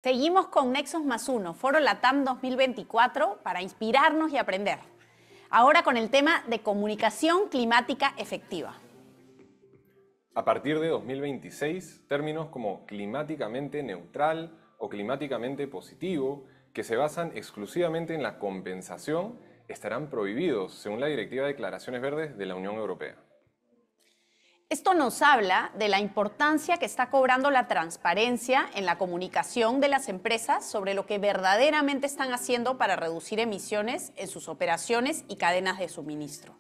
Seguimos con Nexos más uno, Foro Latam 2024, para inspirarnos y aprender. Ahora con el tema de comunicación climática efectiva. A partir de 2026, términos como climáticamente neutral o climáticamente positivo, que se basan exclusivamente en la compensación, estarán prohibidos según la Directiva de Declaraciones Verdes de la Unión Europea. Esto nos habla de la importancia que está cobrando la transparencia en la comunicación de las empresas sobre lo que verdaderamente están haciendo para reducir emisiones en sus operaciones y cadenas de suministro.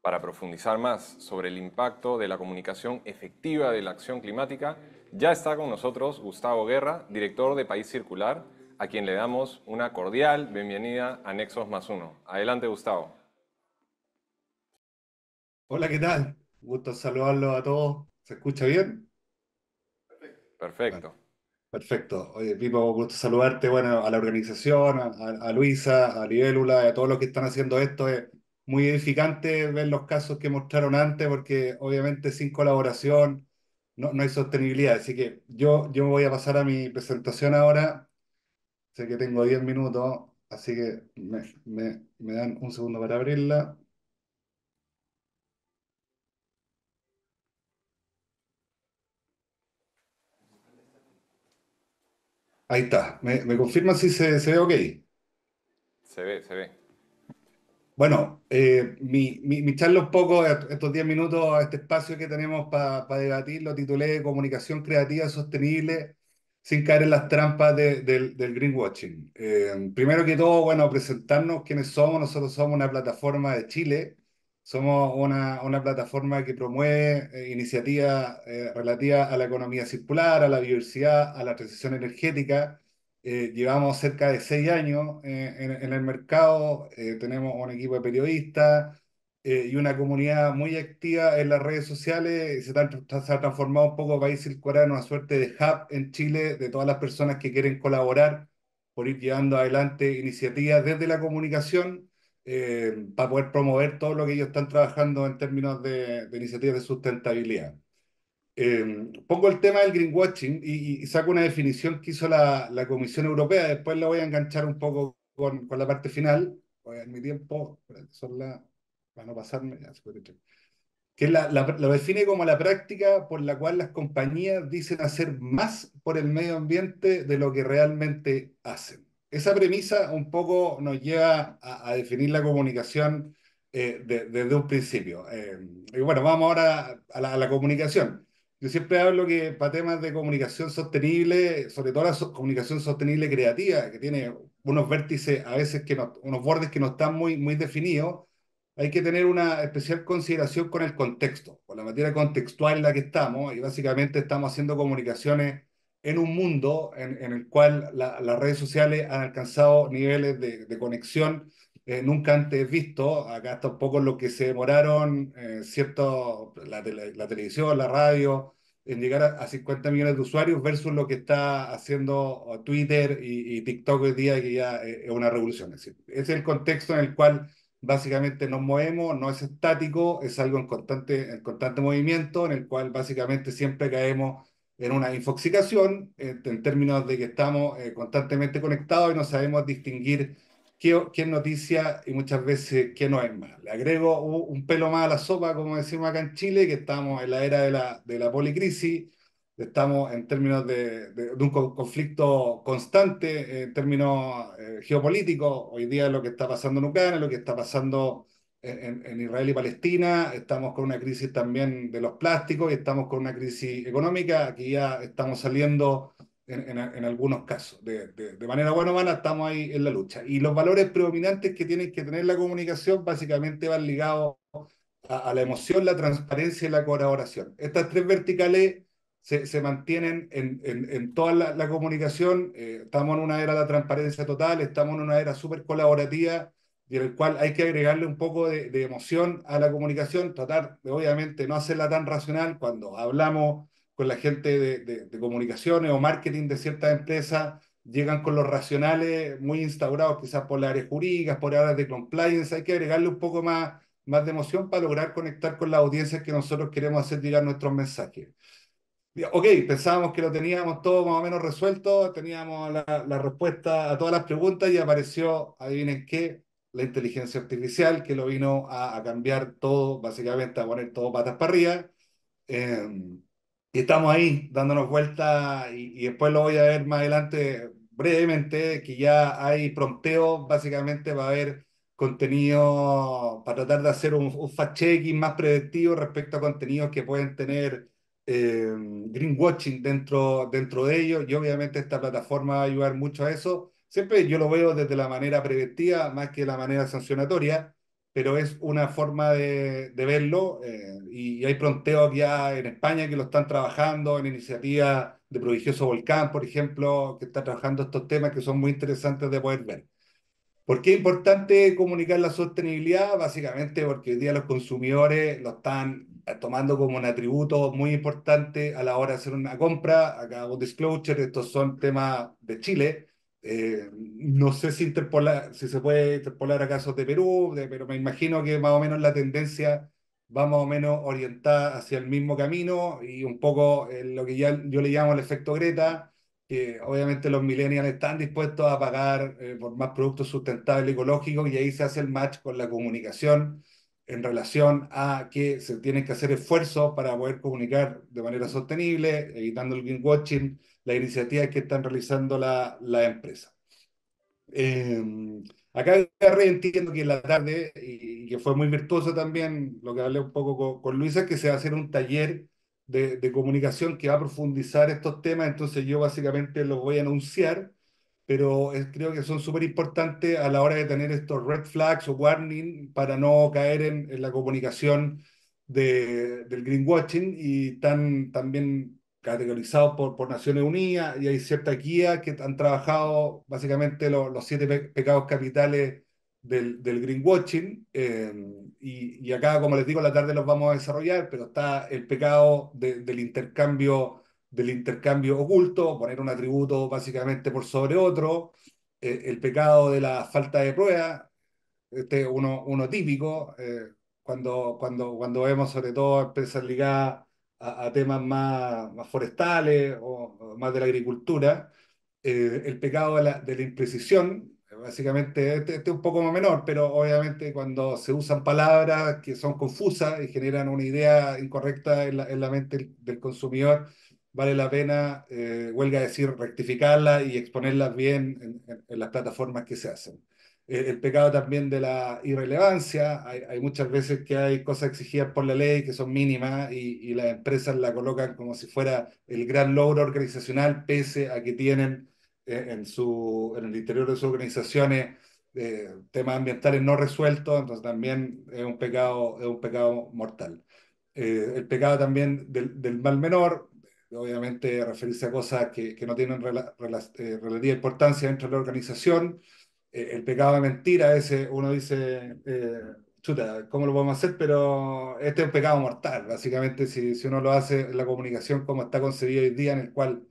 Para profundizar más sobre el impacto de la comunicación efectiva de la acción climática, ya está con nosotros Gustavo Guerra, director de País Circular, a quien le damos una cordial bienvenida a Nexos más uno. Adelante, Gustavo. Hola, ¿qué tal? Gusto saludarlos a todos. ¿Se escucha bien? Bueno, Perfecto. perfecto. Oye, Pipo, gusto saludarte, bueno, a la organización, a Luisa, a Libélula, a todos los que están haciendo esto. Es muy edificante ver los casos que mostraron antes, porque obviamente sin colaboración no hay sostenibilidad. Así que yo me voy a pasar a mi presentación ahora. Sé que tengo 10 minutos, así que me dan un segundo para abrirla. Ahí está. ¿Me confirman si se ve ok? Se ve, se ve. Bueno, mi charla un poco, estos 10 minutos, este espacio que tenemos para debatir, lo titulé Comunicación Creativa Sostenible sin caer en las trampas del greenwashing. Primero que todo, bueno, presentarnos quiénes somos. Nosotros somos una plataforma de Chile, somos una plataforma que promueve iniciativas relativas a la economía circular, a la biodiversidad, a la transición energética. Llevamos cerca de 6 años en el mercado, tenemos un equipo de periodistas y una comunidad muy activa en las redes sociales. Se ha transformado un poco País Circular en una suerte de hub en Chile de todas las personas que quieren colaborar por ir llevando adelante iniciativas desde la comunicación para poder promover todo lo que ellos están trabajando en términos de iniciativas de sustentabilidad. Pongo el tema del greenwashing y saco una definición que hizo la Comisión Europea. Después la voy a enganchar un poco con la parte final. Voy a dar mi tiempo, espérate, para no pasarme. Ya, 53. Que lo define como la práctica por la cual las compañías dicen hacer más por el medio ambiente de lo que realmente hacen. Esa premisa un poco nos lleva a definir la comunicación desde un principio. Y bueno, vamos ahora a la comunicación. Yo siempre hablo que para temas de comunicación sostenible, sobre todo la comunicación sostenible creativa, que tiene unos vértices a veces unos bordes que no están muy definidos, hay que tener una especial consideración con el contexto, con la materia contextual en la que estamos, y básicamente estamos haciendo comunicaciones en un mundo en el cual las redes sociales han alcanzado niveles de conexión nunca antes vistos. Acá está un poco lo que se demoraron, la televisión, la radio, en llegar a 50 millones de usuarios versus lo que está haciendo Twitter y TikTok hoy día, que ya es una revolución. Es decir, ese es el contexto en el cual básicamente nos movemos, no es estático, es algo en constante movimiento, en el cual básicamente siempre caemos en una infoxicación, en términos de que estamos constantemente conectados y no sabemos distinguir qué es noticia y muchas veces qué no es más. Le agrego un pelo más a la sopa, como decimos acá en Chile, que estamos en la era de la policrisis. Estamos en términos de un conflicto constante, en términos geopolíticos. Hoy día lo que está pasando en Ucrania, lo que está pasando en Israel y Palestina. Estamos con una crisis también de los plásticos y estamos con una crisis económica. Aquí ya estamos saliendo en algunos casos. De manera buena o mala estamos ahí en la lucha. Y los valores predominantes que tienen que tener la comunicación básicamente van ligados a la emoción, la transparencia y la colaboración. Estas tres verticales se mantienen en toda la comunicación. Estamos en una era de la transparencia total, estamos en una era súper colaborativa y en el cual hay que agregarle un poco de emoción a la comunicación, tratar de obviamente no hacerla tan racional cuando hablamos con la gente de comunicaciones o marketing de ciertas empresas. Llegan con los racionales muy instaurados quizás por las áreas jurídicas, por áreas de compliance. Hay que agregarle un poco más de emoción para lograr conectar con las audiencias que nosotros queremos hacer llegar nuestros mensajes. Ok, pensábamos que lo teníamos todo más o menos resuelto, teníamos la respuesta a todas las preguntas y apareció, adivinen qué, la inteligencia artificial que lo vino a cambiar todo, básicamente a poner todo patas para arriba. Eh, y estamos ahí dándonos vuelta y después lo voy a ver más adelante brevemente, que ya hay prompteo básicamente va a haber contenido para tratar de hacer un fact-checking más preventivo respecto a contenidos que pueden tener greenwashing dentro de ellos y obviamente esta plataforma va a ayudar mucho a eso. Siempre yo lo veo desde la manera preventiva más que la manera sancionatoria, pero es una forma de verlo y hay pronteos ya en España que lo están trabajando en iniciativas de Prodigioso Volcán, por ejemplo, que está trabajando estos temas que son muy interesantes de poder ver. ¿Por qué es importante comunicar la sostenibilidad? Básicamente porque hoy día los consumidores lo están tomando como un atributo muy importante a la hora de hacer una compra. Acá hago disclosure, estos son temas de Chile. No sé si se puede interpolar a casos de Perú, pero me imagino que más o menos la tendencia va más o menos orientada hacia el mismo camino y un poco lo que ya yo le llamo el efecto Greta, que obviamente los millennials están dispuestos a pagar por más productos sustentables y ecológicos y ahí se hace el match con la comunicación en relación a que se tienen que hacer esfuerzos para poder comunicar de manera sostenible, evitando el greenwashing, las iniciativas que están realizando la empresa. Eh, Acá agarré, entiendo que en la tarde, y que fue muy virtuoso también, lo que hablé un poco con Luisa, que se va a hacer un taller de comunicación que va a profundizar estos temas, entonces yo básicamente los voy a anunciar, pero creo que son súper importantes a la hora de tener estos red flags o warning para no caer en la comunicación del greenwashing y están también categorizados por Naciones Unidas y hay ciertas guías que han trabajado básicamente los siete pecados capitales del greenwashing y acá, como les digo, en la tarde los vamos a desarrollar, pero está el pecado del intercambio oculto, poner un atributo básicamente por sobre otro, el pecado de la falta de prueba, este es uno típico, cuando vemos sobre todo empresas ligadas a temas más forestales o más de la agricultura, el pecado de la imprecisión. Básicamente, este es un poco más menor, pero obviamente cuando se usan palabras que son confusas y generan una idea incorrecta en la mente del consumidor, vale la pena, huelga decir, rectificarla y exponerlas bien en las plataformas que se hacen. El pecado también de la irrelevancia, hay muchas veces que hay cosas exigidas por la ley que son mínimas y las empresas la colocan como si fuera el gran logro organizacional, pese a que tienen en el interior de sus organizaciones temas ambientales no resueltos, entonces también es un pecado mortal. El pecado también del mal menor, obviamente referirse a cosas que no tienen relativa importancia dentro de la organización. El pecado de mentira, a veces uno dice, chuta, ¿cómo lo podemos hacer? Pero este es un pecado mortal, básicamente si uno lo hace en la comunicación como está concebida hoy día, en el cual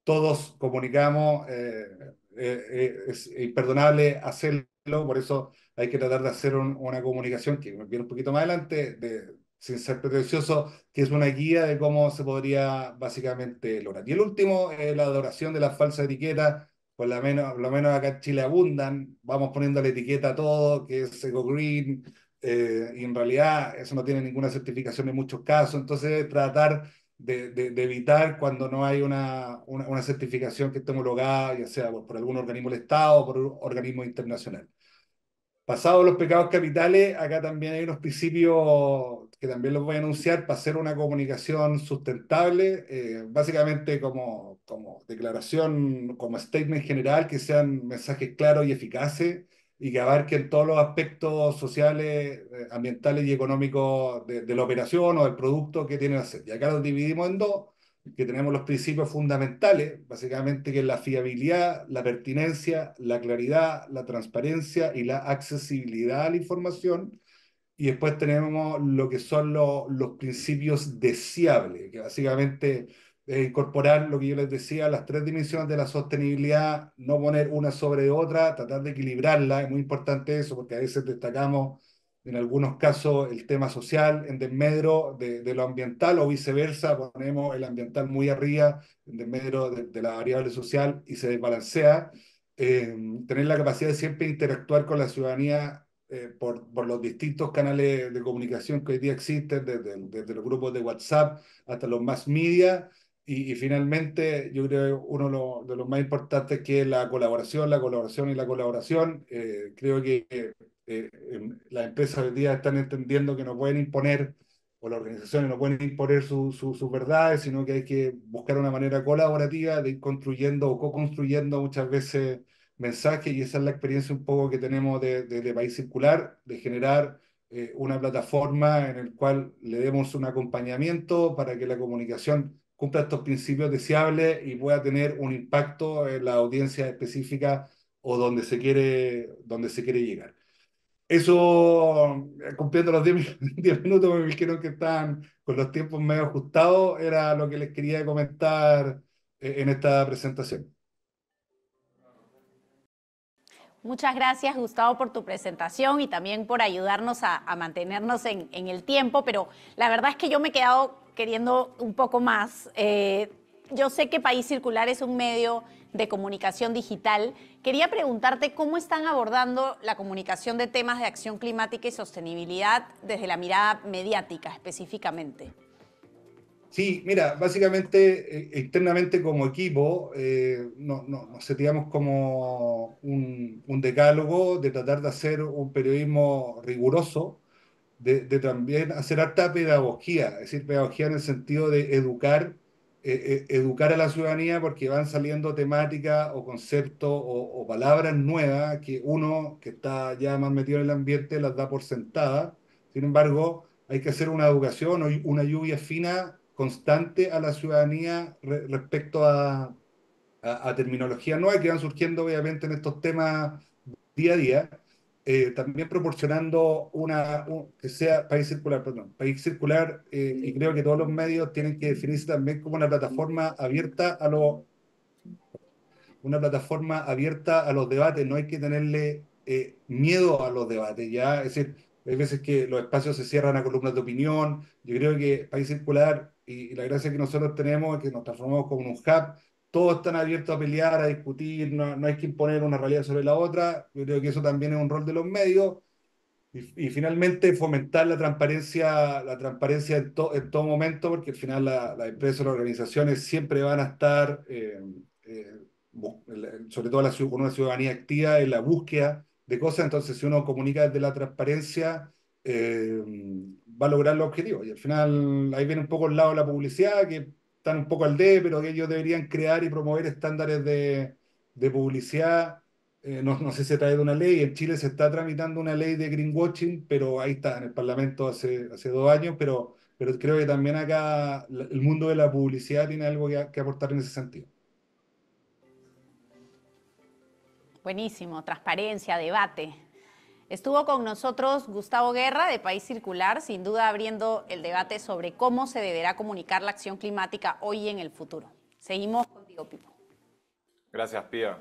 todos comunicamos, es imperdonable hacerlo, por eso hay que tratar de hacer una comunicación que viene un poquito más adelante, sin ser pretencioso, que es una guía de cómo se podría básicamente lograr. Y el último es la adoración de las falsas etiquetas, lo menos acá en Chile abundan, vamos poniendo la etiqueta a todo, que es eco green, y en realidad eso no tiene ninguna certificación en muchos casos, entonces tratar de evitar cuando no hay una certificación que esté homologada, ya sea por algún organismo del Estado o por un organismo internacional. Pasados los pecados capitales, acá también hay unos principios que también los voy a anunciar para hacer una comunicación sustentable, básicamente como declaración, como statement general, que sean mensajes claros y eficaces y que abarquen todos los aspectos sociales, ambientales y económicos de la operación o del producto que tienen que hacer. Y acá los dividimos en dos, que tenemos los principios fundamentales, básicamente que es la fiabilidad, la pertinencia, la claridad, la transparencia y la accesibilidad a la información. Y después tenemos lo que son los principios deseables, que básicamente es incorporar lo que yo les decía, las tres dimensiones de la sostenibilidad, no poner una sobre otra, tratar de equilibrarla, es muy importante eso, porque a veces destacamos en algunos casos el tema social en desmedro de lo ambiental o viceversa, ponemos el ambiental muy arriba en desmedro de la variable social y se desbalancea. Tener la capacidad de siempre interactuar con la ciudadanía por los distintos canales de comunicación que hoy día existen, desde los grupos de WhatsApp hasta los mass media. Y finalmente, yo creo que uno de los más importantes que es la colaboración, la colaboración y la colaboración. Creo que las empresas hoy día están entendiendo que no pueden imponer, o las organizaciones no pueden imponer sus verdades, sino que hay que buscar una manera colaborativa de ir construyendo o co-construyendo muchas veces mensajes, y esa es la experiencia un poco que tenemos de País Circular, de generar una plataforma en el cual le demos un acompañamiento para que la comunicación cumpla estos principios deseables y pueda tener un impacto en la audiencia específica o donde se quiere llegar. Eso, cumpliendo los 10 minutos, me dijeron que estaban con los tiempos medio ajustados, era lo que les quería comentar en esta presentación. Muchas gracias, Gustavo, por tu presentación y también por ayudarnos a mantenernos en el tiempo, pero la verdad es que yo me he quedado queriendo un poco más. Yo sé que País Circular es un medio de comunicación digital. Quería preguntarte cómo están abordando la comunicación de temas de acción climática y sostenibilidad desde la mirada mediática específicamente. Sí, mira, básicamente internamente como equipo nos seteamos como un decálogo de tratar de hacer un periodismo riguroso, de también hacer harta pedagogía, es decir, pedagogía en el sentido de educar a la ciudadanía, porque van saliendo temáticas o conceptos o palabras nuevas que uno que está ya más metido en el ambiente las da por sentada. Sin embargo, hay que hacer una educación o una lluvia fina constante a la ciudadanía respecto a terminologías nuevas que van surgiendo obviamente en estos temas día a día, también proporcionando que sea país circular, perdón, país circular, y creo que todos los medios tienen que definirse también como una plataforma abierta a los debates, no hay que tenerle miedo a los debates, ¿ya? Es decir, hay veces que los espacios se cierran a columnas de opinión. Yo creo que País Circular y la gracia que nosotros tenemos es que nos transformamos como en un hub, todos están abiertos a pelear, a discutir, no hay que imponer una realidad sobre la otra. Yo creo que eso también es un rol de los medios. Y finalmente fomentar la transparencia en todo momento, porque al final las empresas, las organizaciones siempre van a estar, eh, sobre todo con una ciudadanía activa en la búsqueda de cosas. Entonces, si uno comunica desde la transparencia, va a lograr los objetivos. Y al final ahí viene un poco el lado de la publicidad, que están un poco al debe, pero que ellos deberían crear y promover estándares de publicidad. No sé si se trae de una ley. En Chile se está tramitando una ley de greenwashing, pero ahí está, en el Parlamento hace 2 años, pero creo que también acá el mundo de la publicidad tiene algo que aportar en ese sentido. Buenísimo, transparencia, debate. Estuvo con nosotros Gustavo Guerra de País Circular, sin duda abriendo el debate sobre cómo se deberá comunicar la acción climática hoy y en el futuro. Seguimos contigo, Pipo. Gracias, Pía.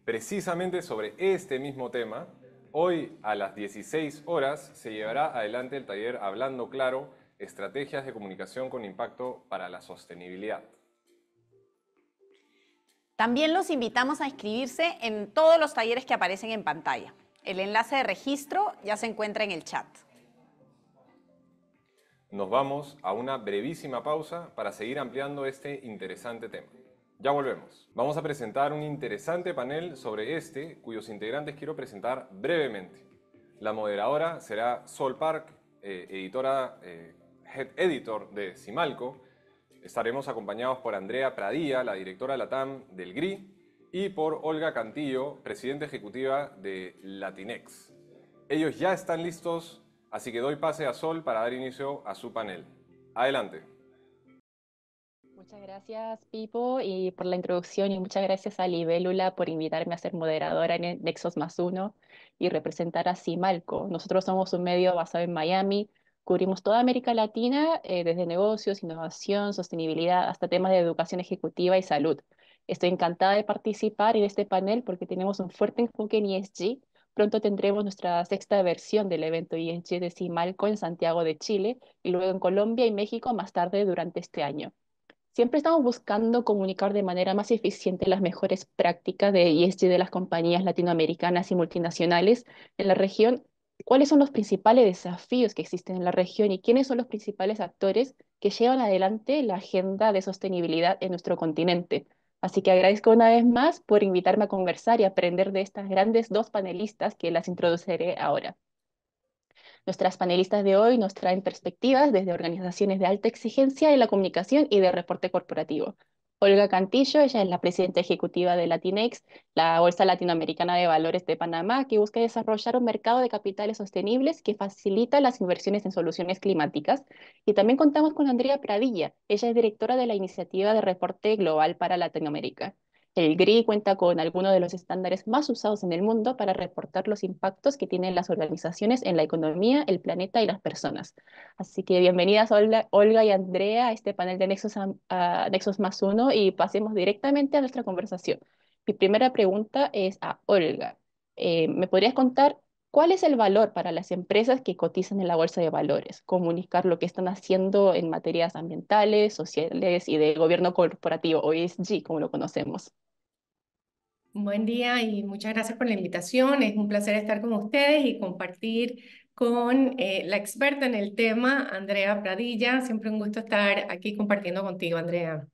Precisamente sobre este mismo tema, hoy a las 16 horas se llevará adelante el taller Hablando Claro, estrategias de comunicación con impacto para la sostenibilidad. También los invitamos a inscribirse en todos los talleres que aparecen en pantalla. El enlace de registro ya se encuentra en el chat. Nos vamos a una brevísima pausa para seguir ampliando este interesante tema. Ya volvemos. Vamos a presentar un interesante panel sobre cuyos integrantes quiero presentar brevemente. La moderadora será Sol Park, Head Editor de Simalco. Estaremos acompañados por Andrea Pradilla, la directora LATAM del GRI, y por Olga Cantillo, presidenta ejecutiva de Latinex. Ellos ya están listos, así que doy pase a Sol para dar inicio a su panel. Adelante. Muchas gracias, Pipo, y por la introducción, y muchas gracias a Libélula por invitarme a ser moderadora en el Nexos Más Uno y representar a Simalco. Nosotros somos un medio basado en Miami, cubrimos toda América Latina, desde negocios, innovación, sostenibilidad, hasta temas de educación ejecutiva y salud. Estoy encantada de participar en este panel porque tenemos un fuerte enfoque en ESG, Pronto tendremos nuestra sexta versión del evento ESG de Cimalco en Santiago de Chile y luego en Colombia y México más tarde durante este año. Siempre estamos buscando comunicar de manera más eficiente las mejores prácticas de ESG de las compañías latinoamericanas y multinacionales en la región. ¿Cuáles son los principales desafíos que existen en la región y quiénes son los principales actores que llevan adelante la agenda de sostenibilidad en nuestro continente? Así que agradezco una vez más por invitarme a conversar y aprender de estas grandes dos panelistas que las introduciré ahora. Nuestras panelistas de hoy nos traen perspectivas desde organizaciones de alta exigencia de la comunicación y de reporte corporativo. Olga Cantillo, ella es la presidenta ejecutiva de Latinex, la Bolsa Latinoamericana de Valores de Panamá, que busca desarrollar un mercado de capitales sostenibles que facilita las inversiones en soluciones climáticas. Y también contamos con Andrea Pradilla, ella es directora de la Iniciativa de Reporte Global para Latinoamérica. El GRI cuenta con algunos de los estándares más usados en el mundo para reportar los impactos que tienen las organizaciones en la economía, el planeta y las personas. Así que bienvenidas Olga y Andrea a este panel de Nexos más uno y pasemos directamente a nuestra conversación. Mi primera pregunta es a Olga. ¿Me podrías contar cuál es el valor para las empresas que cotizan en la bolsa de valores? Comunicar lo que están haciendo en materias ambientales, sociales y de gobierno corporativo o ESG, como lo conocemos. Buen día y muchas gracias por la invitación. Es un placer estar con ustedes y compartir con la experta en el tema, Andrea Pradilla. Siempre un gusto estar aquí compartiendo contigo, Andrea.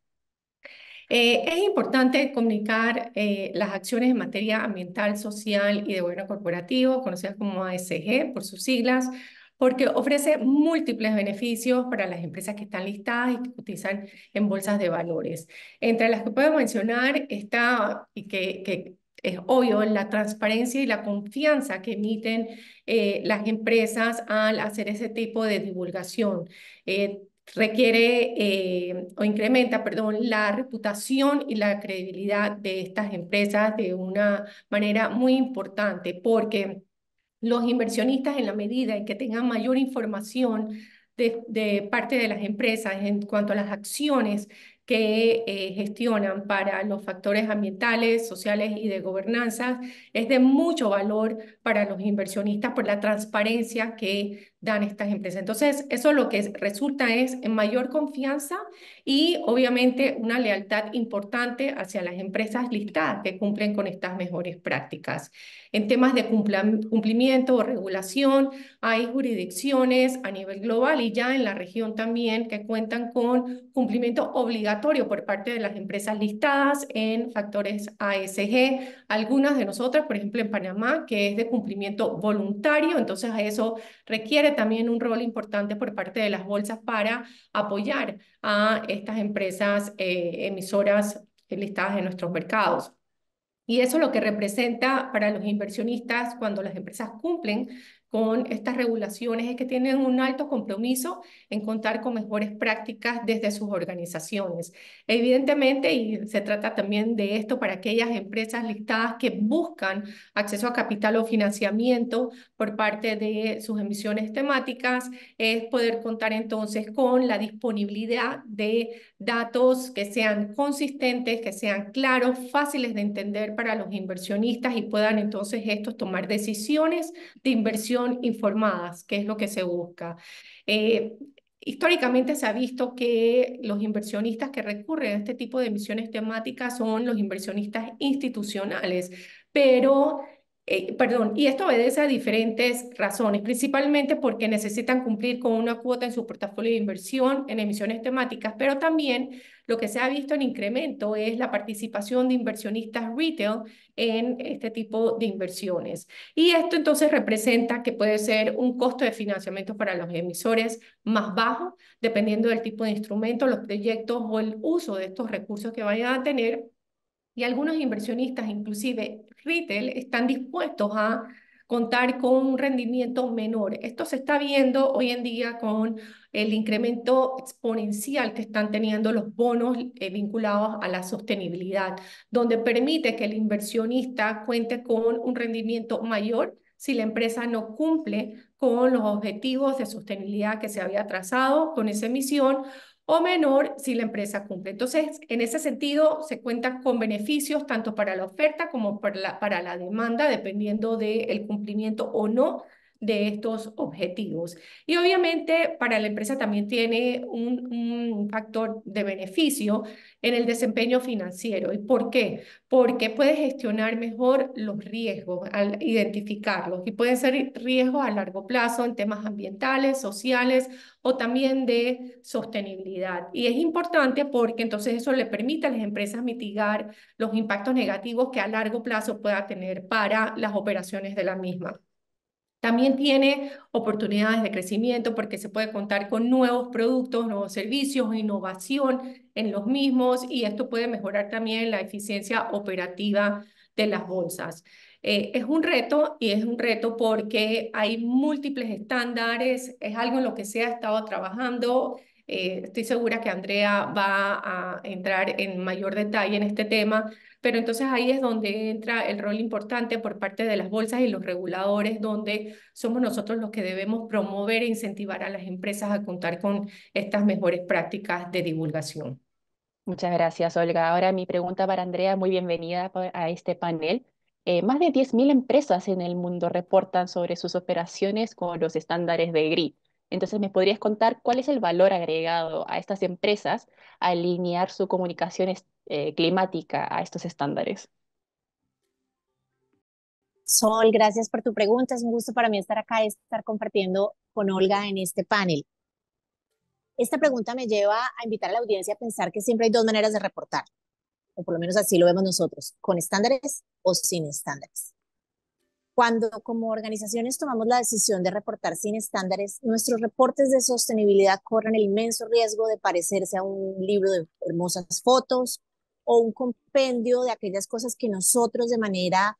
Es importante comunicar las acciones en materia ambiental, social y de gobierno corporativo, conocidas como ASG por sus siglas, porque ofrece múltiples beneficios para las empresas que están listadas y que cotizan en bolsas de valores. Entre las que puedo mencionar está, y que es obvio, la transparencia y la confianza que emiten las empresas al hacer ese tipo de divulgación. Requiere o incrementa, perdón, la reputación y la credibilidad de estas empresas de una manera muy importante, porque los inversionistas, en la medida en que tengan mayor información de parte de las empresas en cuanto a las acciones que gestionan para los factores ambientales, sociales y de gobernanza, es de mucho valor para los inversionistas por la transparencia que dan estas empresas. Entonces, eso lo que resulta es en mayor confianza y obviamente una lealtad importante hacia las empresas listadas que cumplen con estas mejores prácticas. En temas de cumplimiento o regulación, hay jurisdicciones a nivel global y ya en la región también que cuentan con cumplimiento obligatorio por parte de las empresas listadas en factores ASG. Algunas de nosotras, por ejemplo, en Panamá, que es de cumplimiento voluntario, entonces a eso requiere también un rol importante por parte de las bolsas para apoyar a estas empresas emisoras listadas en nuestros mercados. Y eso lo que representa para los inversionistas cuando las empresas cumplen con estas regulaciones es que tienen un alto compromiso en contar con mejores prácticas desde sus organizaciones. Evidentemente, y se trata también de esto para aquellas empresas listadas que buscan acceso a capital o financiamiento por parte de sus emisiones temáticas, es poder contar entonces con la disponibilidad de datos que sean consistentes, que sean claros, fáciles de entender para los inversionistas y puedan entonces estos tomar decisiones de inversión informadas, que es lo que se busca. Históricamente se ha visto que los inversionistas que recurren a este tipo de emisiones temáticas son los inversionistas institucionales, pero perdón, y esto obedece a diferentes razones, principalmente porque necesitan cumplir con una cuota en su portafolio de inversión en emisiones temáticas, pero también lo que se ha visto en incremento es la participación de inversionistas retail en este tipo de inversiones. Y esto entonces representa que puede ser un costo de financiamiento para los emisores más bajo, dependiendo del tipo de instrumento, los proyectos o el uso de estos recursos que vayan a tener. Y algunos inversionistas, inclusive retail, están dispuestos a contar con un rendimiento menor. Esto se está viendo hoy en día con el incremento exponencial que están teniendo los bonos vinculados a la sostenibilidad, donde permite que el inversionista cuente con un rendimiento mayor si la empresa no cumple con los objetivos de sostenibilidad que se había trazado con esa emisión o menor si la empresa cumple. Entonces, en ese sentido, se cuenta con beneficios tanto para la oferta como para la demanda, dependiendo del cumplimiento o no de estos objetivos. Y obviamente para la empresa también tiene un factor de beneficio en el desempeño financiero. ¿Y por qué? Porque puede gestionar mejor los riesgos al identificarlos y pueden ser riesgos a largo plazo en temas ambientales, sociales o también de sostenibilidad. Y es importante porque entonces eso le permite a las empresas mitigar los impactos negativos que a largo plazo pueda tener para las operaciones de la misma. También tiene oportunidades de crecimiento porque se puede contar con nuevos productos, nuevos servicios, innovación en los mismos y esto puede mejorar también la eficiencia operativa de las bolsas. Es un reto y es un reto porque hay múltiples estándares, es algo en lo que se ha estado trabajando. Estoy segura que Andrea va a entrar en mayor detalle en este tema, pero entonces ahí es donde entra el rol importante por parte de las bolsas y los reguladores, donde somos nosotros los que debemos promover e incentivar a las empresas a contar con estas mejores prácticas de divulgación. Muchas gracias, Olga. Ahora mi pregunta para Andrea, muy bienvenida a este panel. Más de 10.000 empresas en el mundo reportan sobre sus operaciones con los estándares de GRI. Entonces, ¿me podrías contar cuál es el valor agregado a estas empresas al alinear su comunicación climática a estos estándares? Sol, gracias por tu pregunta. Es un gusto para mí estar acá y estar compartiendo con Olga en este panel. Esta pregunta me lleva a invitar a la audiencia a pensar que siempre hay dos maneras de reportar, o por lo menos así lo vemos nosotros, con estándares o sin estándares. Cuando como organizaciones tomamos la decisión de reportar sin estándares, nuestros reportes de sostenibilidad corren el inmenso riesgo de parecerse a un libro de hermosas fotos o un compendio de aquellas cosas que nosotros de manera,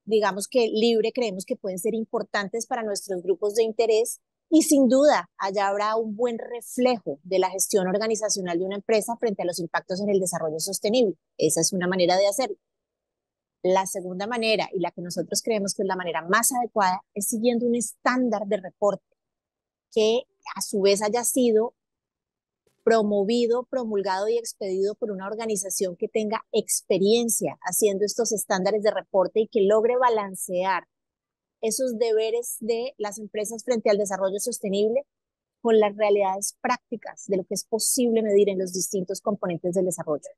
digamos que libre, creemos que pueden ser importantes para nuestros grupos de interés y sin duda allá habrá un buen reflejo de la gestión organizacional de una empresa frente a los impactos en el desarrollo sostenible. Esa es una manera de hacerlo. La segunda manera, y la que nosotros creemos que es la manera más adecuada, es siguiendo un estándar de reporte que a su vez haya sido promovido, promulgado y expedido por una organización que tenga experiencia haciendo estos estándares de reporte y que logre balancear esos deberes de las empresas frente al desarrollo sostenible con las realidades prácticas de lo que es posible medir en los distintos componentes del desarrollo.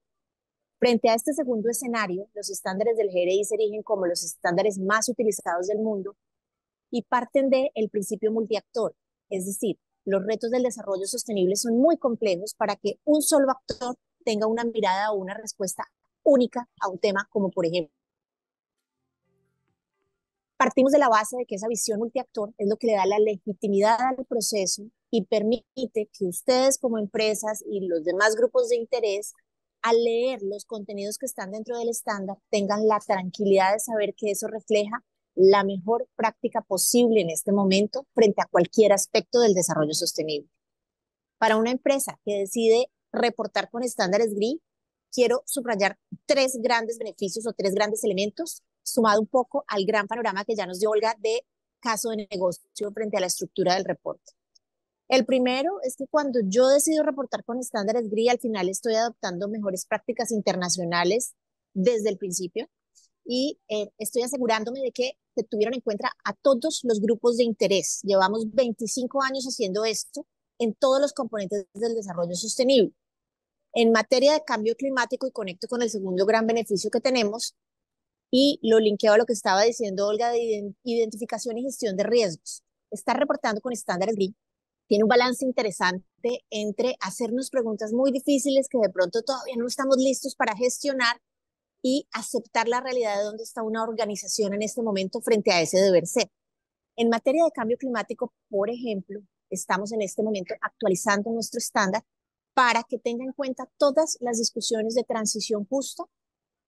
Frente a este segundo escenario, los estándares del GRI se erigen como los estándares más utilizados del mundo y parten del principio multiactor, es decir, los retos del desarrollo sostenible son muy complejos para que un solo actor tenga una mirada o una respuesta única a un tema como por ejemplo. Partimos de la base de que esa visión multiactor es lo que le da la legitimidad al proceso y permite que ustedes como empresas y los demás grupos de interés, al leer los contenidos que están dentro del estándar, tengan la tranquilidad de saber que eso refleja la mejor práctica posible en este momento frente a cualquier aspecto del desarrollo sostenible. Para una empresa que decide reportar con estándares GRI, quiero subrayar tres grandes beneficios o tres grandes elementos, sumado un poco al gran panorama que ya nos dio Olga de caso de negocio frente a la estructura del reporte. El primero es que cuando yo decido reportar con estándares GRI, al final estoy adoptando mejores prácticas internacionales desde el principio y estoy asegurándome de que se tuvieron en cuenta a todos los grupos de interés. Llevamos 25 años haciendo esto en todos los componentes del desarrollo sostenible. En materia de cambio climático, y conecto con el segundo gran beneficio que tenemos, y lo linkeo a lo que estaba diciendo Olga de identificación y gestión de riesgos. Estar reportando con estándares GRI tiene un balance interesante entre hacernos preguntas muy difíciles que de pronto todavía no estamos listos para gestionar y aceptar la realidad de dónde está una organización en este momento frente a ese deber ser. En materia de cambio climático, por ejemplo, estamos en este momento actualizando nuestro estándar para que tenga en cuenta todas las discusiones de transición justa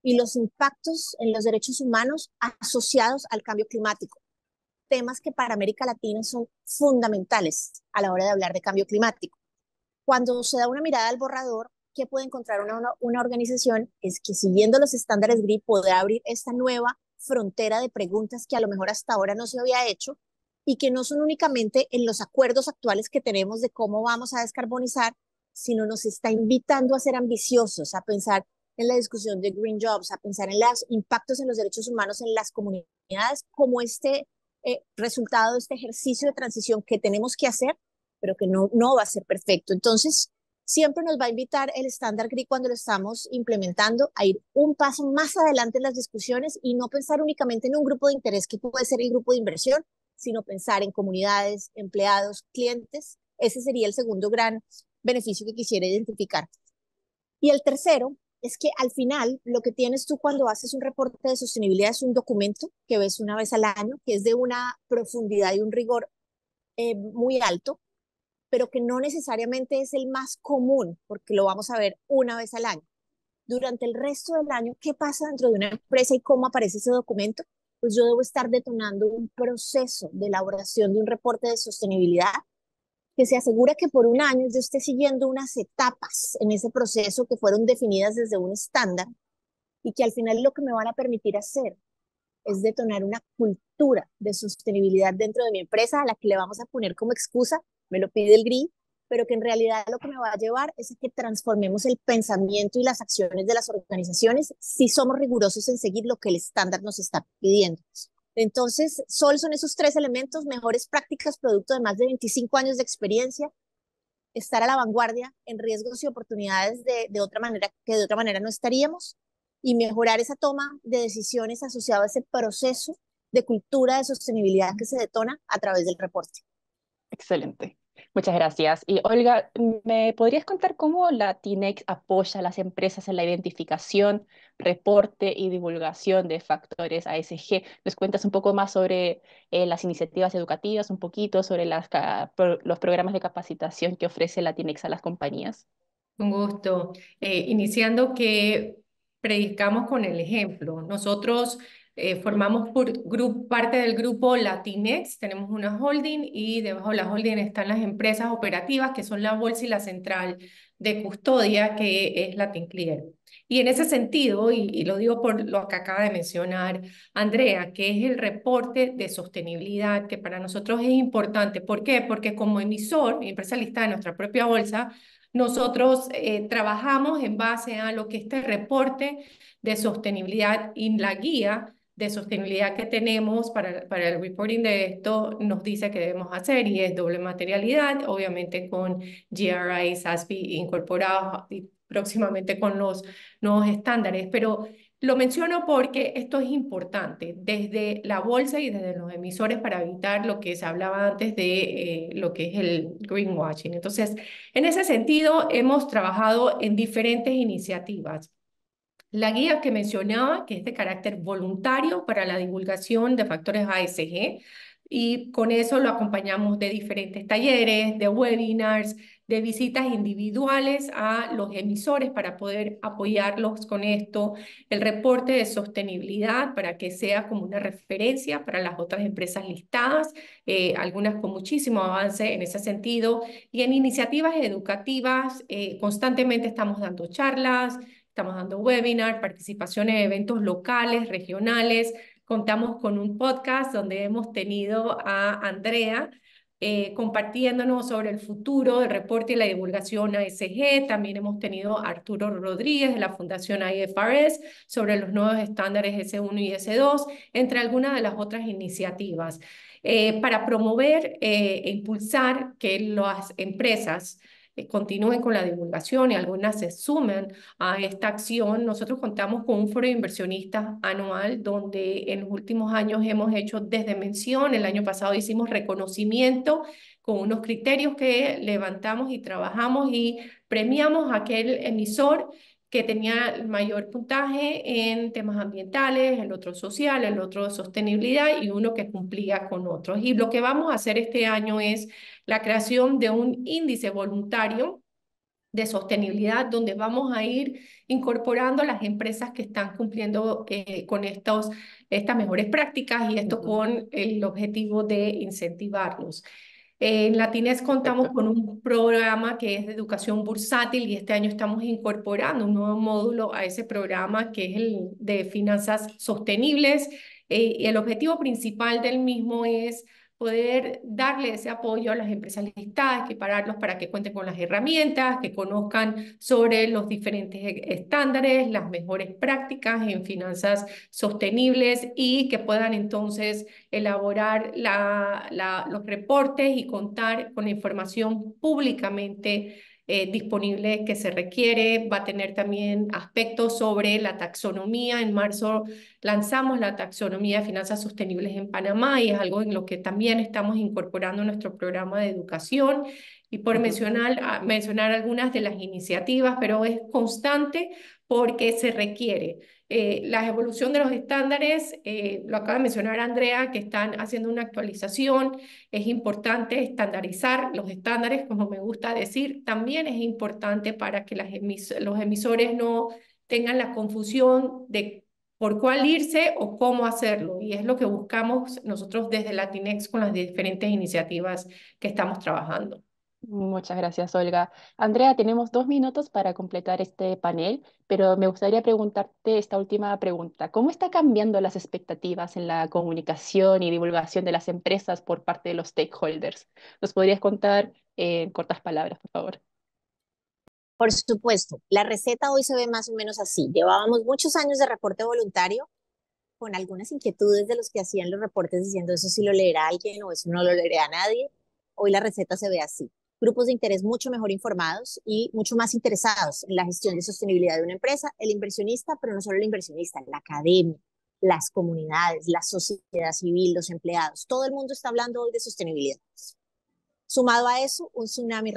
y los impactos en los derechos humanos asociados al cambio climático, temas que para América Latina son fundamentales a la hora de hablar de cambio climático. Cuando se da una mirada al borrador, ¿qué puede encontrar una organización? Es que siguiendo los estándares GRI puede abrir esta nueva frontera de preguntas que a lo mejor hasta ahora no se había hecho y que no son únicamente en los acuerdos actuales que tenemos de cómo vamos a descarbonizar, sino nos está invitando a ser ambiciosos, a pensar en la discusión de Green Jobs, a pensar en los impactos en los derechos humanos en las comunidades como este resultado de este ejercicio de transición que tenemos que hacer, pero que no va a ser perfecto. Entonces, siempre nos va a invitar el estándar GRI cuando lo estamos implementando a ir un paso más adelante en las discusiones y no pensar únicamente en un grupo de interés que puede ser el grupo de inversión, sino pensar en comunidades, empleados, clientes. Ese sería el segundo gran beneficio que quisiera identificar. Y el tercero es que al final lo que tienes tú cuando haces un reporte de sostenibilidad es un documento que ves una vez al año, que es de una profundidad y un rigor muy alto, pero que no necesariamente es el más común, porque lo vamos a ver una vez al año. Durante el resto del año, ¿qué pasa dentro de una empresa y cómo aparece ese documento? Pues yo debo estar detonando un proceso de elaboración de un reporte de sostenibilidad que se asegura que por un año yo esté siguiendo unas etapas en ese proceso que fueron definidas desde un estándar y que al final lo que me van a permitir hacer es detonar una cultura de sostenibilidad dentro de mi empresa a la que le vamos a poner como excusa, me lo pide el GRI, pero que en realidad lo que me va a llevar es a que transformemos el pensamiento y las acciones de las organizaciones si somos rigurosos en seguir lo que el estándar nos está pidiendo. Entonces, solo son esos tres elementos: mejores prácticas, producto de más de 25 años de experiencia, estar a la vanguardia en riesgos y oportunidades de otra manera que de otra manera no estaríamos, y mejorar esa toma de decisiones asociada a ese proceso de cultura de sostenibilidad que se detona a través del reporte. Excelente. Muchas gracias. Y Olga, ¿me podrías contar cómo Latinex apoya a las empresas en la identificación, reporte y divulgación de factores ASG? ¿Nos cuentas un poco más sobre las iniciativas educativas, un poquito sobre los programas de capacitación que ofrece Latinex a las compañías? Un gusto. Iniciando que predicamos con el ejemplo. Nosotros formamos parte del grupo Latinex, tenemos una holding y debajo de la holding están las empresas operativas que son la bolsa y la central de custodia que es LatinClear. Y en ese sentido, y lo digo por lo que acaba de mencionar Andrea, que es el reporte de sostenibilidad, que para nosotros es importante. ¿Por qué? Porque como emisor, empresa listada en nuestra propia bolsa, nosotros trabajamos en base a lo que este reporte de sostenibilidad y la guía de sostenibilidad que tenemos para el reporting de esto nos dice que debemos hacer, y es doble materialidad, obviamente con GRI, SASB incorporados y próximamente con los nuevos estándares, pero lo menciono porque esto es importante desde la bolsa y desde los emisores para evitar lo que se hablaba antes de lo que es el greenwashing. Entonces, en ese sentido, hemos trabajado en diferentes iniciativas. La guía que mencionaba, que es de carácter voluntario para la divulgación de factores ASG, y con eso lo acompañamos de diferentes talleres, de webinars, de visitas individuales a los emisores para poder apoyarlos con esto, el reporte de sostenibilidad para que sea como una referencia para las otras empresas listadas, algunas con muchísimo avance en ese sentido, y en iniciativas educativas constantemente estamos dando charlas. Estamos dando webinar, participación en eventos locales, regionales. Contamos con un podcast donde hemos tenido a Andrea compartiéndonos sobre el futuro del reporte y la divulgación ASG. También hemos tenido a Arturo Rodríguez de la Fundación IFRS sobre los nuevos estándares S1 y S2, entre algunas de las otras iniciativas. Para promover e impulsar que las empresas continúen con la divulgación y algunas se sumen a esta acción. Nosotros contamos con un foro de inversionistas anual donde en los últimos años hemos hecho desde mención. El año pasado hicimos reconocimiento con unos criterios que levantamos y trabajamos y premiamos a aquel emisor que tenía el mayor puntaje en temas ambientales, el otro social, el otro de sostenibilidad y uno que cumplía con otros. Y lo que vamos a hacer este año es la creación de un índice voluntario de sostenibilidad, donde vamos a ir incorporando las empresas que están cumpliendo con estas mejores prácticas, y esto con el objetivo de incentivarlos. En Latinez contamos Perfecto. con un programa que es de educación bursátil, y este año estamos incorporando un nuevo módulo a ese programa que es el de finanzas sostenibles. Y el objetivo principal del mismo es poder darle ese apoyo a las empresas listadas, equipararlos para que cuenten con las herramientas, que conozcan sobre los diferentes estándares, las mejores prácticas en finanzas sostenibles y que puedan entonces elaborar los reportes y contar con la información públicamente disponible que se requiere. Va a tener también aspectos sobre la taxonomía. En marzo lanzamos la taxonomía de finanzas sostenibles en Panamá y es algo en lo que también estamos incorporando en nuestro programa de educación. Y por mencionar algunas de las iniciativas, pero es constante porque se requiere. La evolución de los estándares, lo acaba de mencionar Andrea, que están haciendo una actualización. Es importante estandarizar los estándares, como me gusta decir. También es importante para que los emisores no tengan la confusión de por cuál irse o cómo hacerlo. Y es lo que buscamos nosotros desde Latinex con las diferentes iniciativas que estamos trabajando. Muchas gracias, Olga. Andrea, tenemos 2 minutos para completar este panel, pero me gustaría preguntarte esta última pregunta. ¿Cómo está cambiando las expectativas en la comunicación y divulgación de las empresas por parte de los stakeholders? ¿Nos podrías contar en cortas palabras, por favor? Por supuesto, la receta hoy se ve más o menos así. Llevábamos muchos años de reporte voluntario con algunas inquietudes de los que hacían los reportes diciendo eso sí lo leerá alguien o eso no lo leerá nadie. Hoy la receta se ve así. Grupos de interés mucho mejor informados y mucho más interesados en la gestión de sostenibilidad de una empresa, el inversionista, pero no solo el inversionista, la academia, las comunidades, la sociedad civil, los empleados. Todo el mundo está hablando hoy de sostenibilidad. Sumado a eso, un tsunami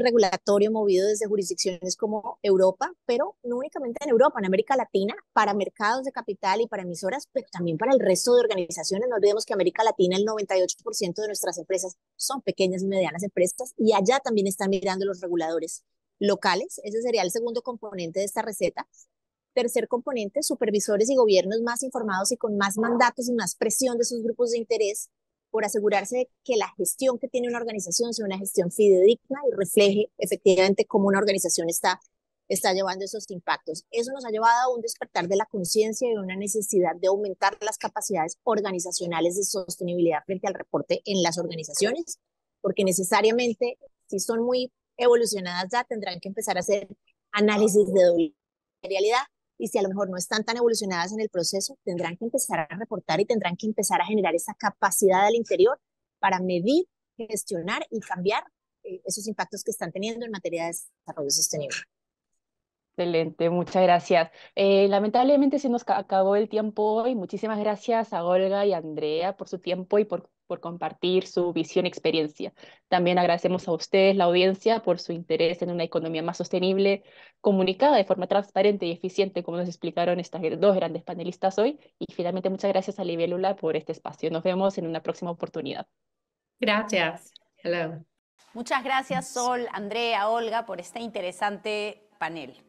regulatorio movido desde jurisdicciones como Europa, pero no únicamente en Europa, en América Latina, para mercados de capital y para emisoras, pero también para el resto de organizaciones. No olvidemos que América Latina, el 98% de nuestras empresas son pequeñas y medianas empresas, y allá también están mirando los reguladores locales. Ese sería el segundo componente de esta receta. Tercer componente, supervisores y gobiernos más informados y con más mandatos y más presión de sus grupos de interés por asegurarse de que la gestión que tiene una organización sea una gestión fidedigna y refleje efectivamente cómo una organización está llevando esos impactos. Eso nos ha llevado a un despertar de la conciencia y una necesidad de aumentar las capacidades organizacionales de sostenibilidad frente al reporte en las organizaciones, porque necesariamente, si son muy evolucionadas ya, tendrán que empezar a hacer análisis de doble realidad, y si a lo mejor no están tan evolucionadas en el proceso, tendrán que empezar a reportar y tendrán que empezar a generar esa capacidad al interior para medir, gestionar y cambiar esos impactos que están teniendo en materia de desarrollo sostenible. Excelente, muchas gracias. Lamentablemente se nos acabó el tiempo hoy. Muchísimas gracias a Olga y a Andrea por su tiempo y por compartir su visión y experiencia. También agradecemos a ustedes, la audiencia, por su interés en una economía más sostenible, comunicada de forma transparente y eficiente, como nos explicaron estas dos grandes panelistas hoy. Y finalmente, muchas gracias a Libélula por este espacio. Nos vemos en una próxima oportunidad. Gracias. Hello. Muchas gracias, Sol, Andrea, Olga, por este interesante panel.